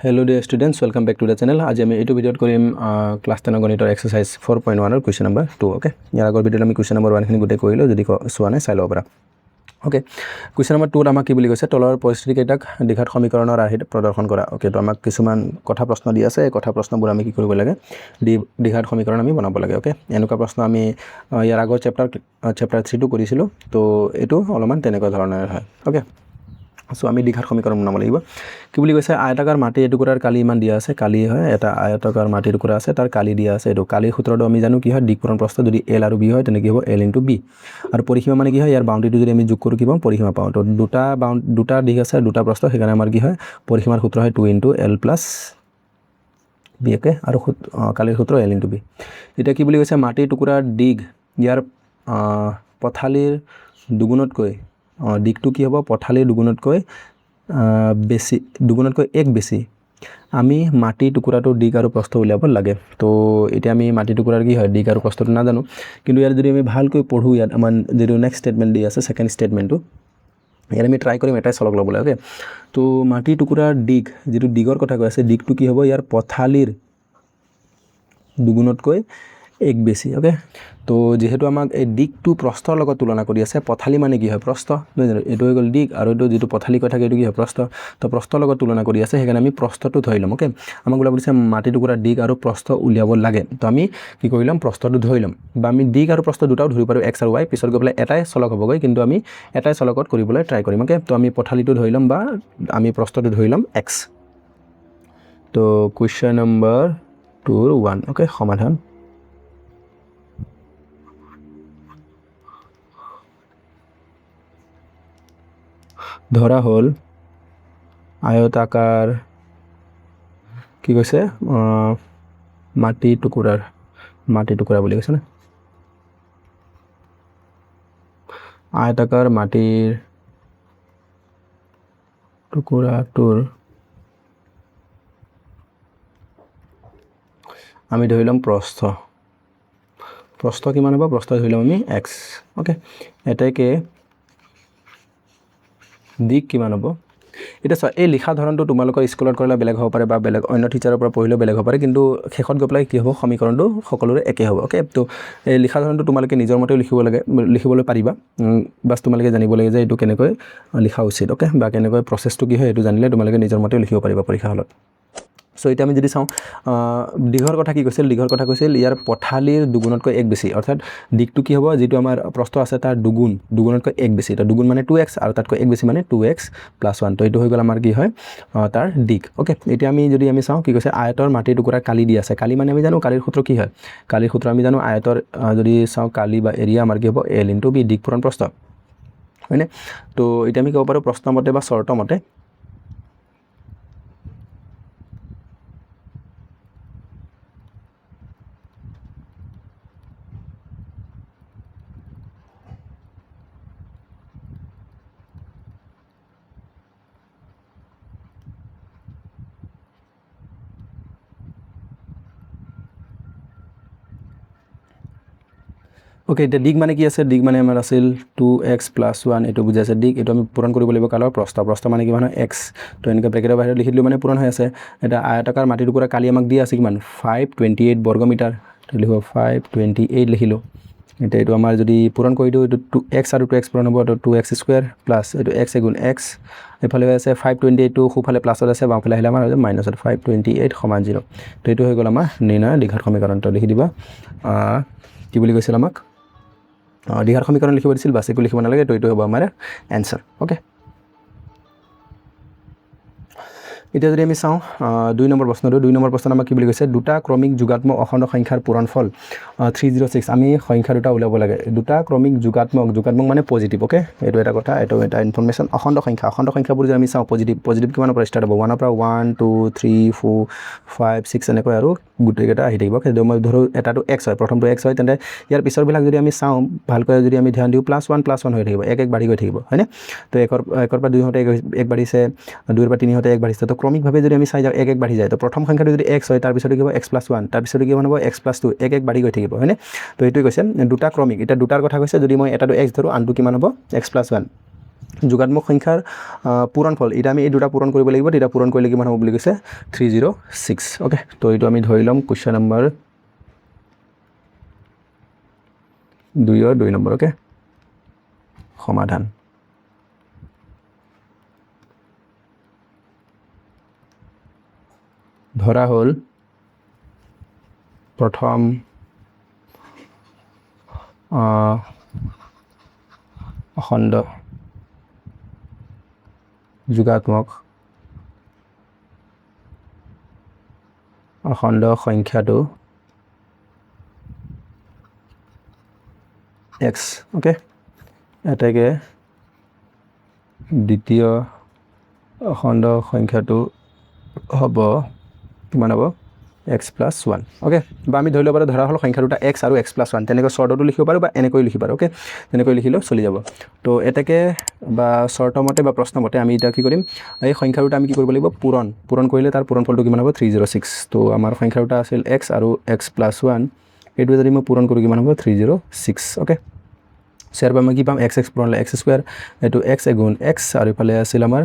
Hello dear students, welcome back to the channel. আজি আমি এইটো ভিডিওত কৰিম ক্লাস 10 গণিতৰ এক্সাৰসাইজ 4.1 ৰ কোৱেশ্চন নম্বৰ 2 ওকে ইয়াৰ আগৰ ভিডিওত আমি কোৱেশ্চন নম্বৰ 1 খিনি গুটেই কৰিলো যদি চোৱা নাই চাই লব পাৰা ওকে কোৱেশ্চন নম্বৰ 2 ত আমাক কি বুলি কৈছে তলৰ পৰিস্থিতি কেইটাক দ্বিঘাত সমীকৰণৰ আৰ্হিত প্ৰদৰ্শন কৰা ওকে তো আমাক কিছুমান কথা প্ৰশ্ন দি আছে এই কথা প্ৰশ্নবোৰ আমি কি কৰিব লাগে দ্বিঘাত সমীকৰণ আমি বনাব লাগে ওকে এনেকুৱা প্ৰশ্ন আমি ইয়াৰ আগৰ চেপ্টাৰ 3 টো কৰিছিলো তো এটো অলপমান তেনেকুৱা ধৰণৰ হয় ওকে সো আমি দ্বিঘাত সমীকৰণ বনাব লাগিব কি বুলি কৈছে আয়তাকাৰ মাটি এটুকুৰাৰ কালি ইমান দিয়া আছে কালি হয় এটা আয়তাকাৰ মাটি এটুকুৰা আছে তাৰ কালি দিয়া আছে এটো কালিৰ সূত্ৰটো আমি জানো কি হয় দিক পূৰণ প্ৰস্থ যদি l আৰু b হয় তেনে কি হ'ব l * b আৰু পৰিসীমা মানে কি হয় ইয়াৰ বাউণ্ডাৰীটো যদি আমি যোগ কৰো কি পাম পৰিসীমা পাওঁ তো দুটা দিক আছে দুটা প্ৰস্থ সেইকাৰণে আমাৰ কি হয় পৰিসীমাৰ সূত্ৰ হয় 2 * l + b ওকে আৰু কালিৰ সূত্ৰ l * b এটা কি বুলি কৈছে মাটি টুকুৰাৰ দিক ইয়াৰ পথালিৰ দুগুণতকৈ দিকটো কি হ'ব পথালিৰ দুগুণতকৈ বেছি দুগুণতকৈ এক বেছি আমি মাটি টুকুৰাটোৰ দিক আৰু প্ৰস্থ উলিয়াব লাগে তো এতিয়া আমি মাটি টুকুৰাৰ কি হয় দিক আৰু প্ৰস্থটো নাজানো কিন্তু ইয়াৰ যদি আমি ভালকৈ পঢ়ো ইয়াত আমাৰ যেটো নেক্সট স্টেটমেন্ট দি আছে সেকেন্ড স্টেটমেন্টটো ইয়াৰ আমি ট্ৰাই কৰিম এটাই সলগ ল'বলৈ ওকে তো মাটি টুকুৰাৰ দিক যেটো দিগৰ কথা কৈ আছে দিকটো কি হ'ব ইয়াৰ পথালিৰ দুগুণতকৈ এক বেছি ওকে তো যেহেতু আমাক এই দিকটো প্ৰস্থৰ লগত তুলনা কৰি আছে পথালি মানে কি হয় প্ৰস্থ এটো হৈ গল দিক আৰু এটো যেটো পথালি কৈ থাকে এটো কি হয় প্ৰস্থ তো প্ৰস্থৰ লগত তুলনা কৰি আছে সেইকাৰণে আমি প্ৰস্থটো ধৰি লম ওকে আমাক ওলা বুলিছে মাটি টুকুৰাৰ দিক আৰু প্ৰস্থ উলিয়াব লাগে তো আমি কি কৰিলাম প্ৰস্থটো ধৰি লম বা আমি দিক আৰু প্ৰস্থ দুটাও ধৰি পাৰো x আৰু y পিছৰ গৈ পেলাই এটাই চলক হ'বগৈ কিন্তু আমি এটাই চলকত কৰিবলৈ ট্ৰাই কৰিম ওকে তো আমি পথালিটো ধৰি লম বা আমি প্ৰস্থটো ধৰি লম x তো কোৱেশ্চন নম্বৰ 2 1 ওকে সমাধান ধৰা হল আয়তাকাৰ কি কৈছে মাটি টুকুৰা বুলি কৈছে না আয়তাকাৰ মাটিৰ টুকুৰাটোৰ আমি ধৰিলাম প্ৰস্থ কিমান হ'ব প্ৰস্থ ধৰিলাম আমি x ওকে এটাকে দিক কিমান হ'ব এটা এই লিখা ধৰণটো তোমালোকৰ স্কুলত কৰিলে বেলেগ হ'ব পাৰে বা বেলেগ অন্য টিচাৰৰ পৰা পঢ়িলে বেলেগ হ'ব পাৰে কিন্তু শেষত গৈ পেলাই কি হ'ব সমীকৰণটো সকলোৰে একে হ'ব ওকে তো এই লিখা ধৰণটো তোমালোকে নিজৰ মতে লিখিবলৈ পাৰিবা বাস তোমালোকে জানিব লাগে যে এটো কেনেকৈ লিখা উচিত ওকে বা কেনেকৈ প্ৰসেসটো কি হয় এটো জানিলে তোমালোকে নিজৰ মতে লিখিব পাৰিবা পৰীক্ষা হলত সো এটা আমি যদি চাও দিঘৰ কথা কি কৈছিল দিঘৰ কথা কৈছিল ইয়াৰ পথালিৰ দুগুণতকৈ এক বেছি অৰ্থাৎ দিকটো কি হ'ব যেটো আমাৰ প্ৰস্থ আছে তাৰ দুগুণতকৈ এক বেছি তো দুগুণ মানে 2x আৰু তাতকৈ এক বেছি মানে 2x + 1 তো এটো হৈ গল আমাৰ কি হয় তাৰ দিক ওকে এতিয়া আমি যদি আমি চাও কি কৈছে আয়তৰ মাটি টুকুৰা কালি দি আছে কালি মানে আমি জানো কালিৰ সূত্ৰ কি হয় কালিৰ সূত্ৰ আমি জানো আয়তৰ যদি চাও কালি বা এৰিয়া আমাৰ কি হ'ব l * b দিক পূৰণ প্ৰস্থ হয়নে তো এতিয়া আমি ক'ব পাৰো প্ৰশ্ন মতে বা শৰ্ত মতে ওকে এটা দিক মানে কি আছে দিক মানে আমাৰ আছিল 2x + 1 এটো বুজাইছে দিক এটো আমি পূৰণ কৰিব লাগিব কালৰ প্ৰস্থ মানে কি মানে x তো এনেকৈ ব্ৰেকেটৰ বাহিৰত লিখি দিলে মানে পূৰণ হৈ আছে এটা আয়তাকাৰ মাটি টুকুৰা কালি আমাক দি আছে কিমান 528 বৰ্গ মিটাৰ তো লিখো 528 লিখিলো এটা এটো আমাৰ যদি পূৰণ কৰি দিও এটো 2x আৰু 2x পূৰণ হ'ব তো 2x² + এটো x * x এফালে আছে 528 টো খুফালে প্লাসত আছে বামফালে আহিলে আমাৰ মাইনাসত 528 = 0 তো এটো হৈ গল আমাৰ নিৰ্ণয় দ্বিঘাত সমীকৰণ তো লিখি দিবা কি বুলি কৈছিল আমাক দ্বিঘাত সমীকৰণ লিখিব দিছিল বাস একো লিখিব নালাগে তো এটো হ'ব আমাৰ आंसर ওকে এতিয়া যদি আমি চাও 2 নম্বৰ প্ৰশ্নটো আমাক কি বুলি কৈছে দুটা ক্ৰমিক যোগাত্মক অখণ্ড সংখ্যাৰ পূৰণফল 306 আমি সংখ্যা দুটা উলিয়াব লাগে দুটা ক্ৰমিক যোগাত্মক মানে পজিটিভ ওকে এটো এটা কথা এটো এটা ইনফৰমেশন অখণ্ড সংখ্যাবোৰ যে আমি চাও পজিটিভ কিমানৰ পৰা ষ্টাৰ্ট হ'ব 1 ৰ পৰা 1 2 3 4 5 6 এনেকৈ আৰু গুটেকেটা আহি থাকিব কিন্তু মই ধৰো এটাটো x হয় প্ৰথমটো x হয় তেন্তে ইয়াৰ পিছৰ বিলাক যদি আমি চাও ভালকৈ যদি আমি ধ্যান দিও +1 হৈ থাকিব এক বাঢ়ি গৈ থাকিব হয়নে তো একৰ পৰা 2 হতে এক বাঢ়িছে 2 ৰ পৰা 3 হতে এক বাঢ়িছে তো ক্ৰমিকভাৱে যদি আমি চাই যাও এক বাঢ়ি যায় তো প্ৰথম সংখ্যাটো যদি x হয় তাৰ পিছতে কি হ'ব x + 1 তাৰ পিছতে কি হ'ব x + 2 এক বাঢ়ি গৈ থাকিব হয়নে তো এটোই কৈছে দুটা ক্ৰমিক এটা দুটাৰ কথা কৈছে যদি মই এটাটো x ধৰো আনটো কিমান হ'ব x + 1 যোগাত্মক সংখ্যাৰ পূৰণফল এটা আমি এই দুটা পূৰণ কৰিব লাগিব তেতিয়া পূৰণ কৰিলে কিমান হ'ব বুলি কৈছে 306 ওকে তো এইটো আমি ধৰি ল'ম কোৱেশ্চন নম্বৰ 2 নম্বৰ ওকে সমাধান ধৰা হ'ল প্ৰথম খণ্ড যোগাত্মক খণ্ড সংখ্যাটো x ওকে এটাকে দ্বিতীয় খণ্ড সংখ্যাটো হ'ব কিমান হ'ব x + 1 ওকে বা আমি ধৰি ল'ব পাৰোঁ ধৰা হ'ল সংখ্যা দুটা x আৰু x + 1 তেনেকৈ শ্বৰ্টতো লিখিব পাৰোঁ বা এনেকৈ লিখিব পাৰোঁ ওকে তেনেকৈ লিখিলেও চলি যাব তো এটাকে বা শ্বৰ্টৰ মতে বা প্ৰশ্ন মতে আমি এতিয়া কি কৰিম এই সংখ্যা দুটা আমি কি কৰিব লাগিব পূৰণ কৰিলে তাৰ পূৰণফলটো কিমান হ'ব 306 তো আমাৰ সংখ্যা দুটা আছিল x আৰু x + 1 এইটো যদি মই পূৰণ কৰোঁ কিমান হ'ব 306 ওকে চেয়াৰ পৰা মই কি পাম x পূৰণ x স্কোৱাৰ এইটো x গুণ x আৰু ইফালে আছিল আমাৰ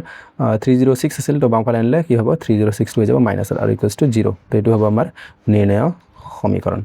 306 আছিল তো বাওঁফালে আনিলে কি হ'ব 306 হৈ যাব মাইনাছ আৰু ইকুৱেলছ টু 0 তো এইটো হ'ব আমাৰ নিৰ্ণয় সমীকৰণ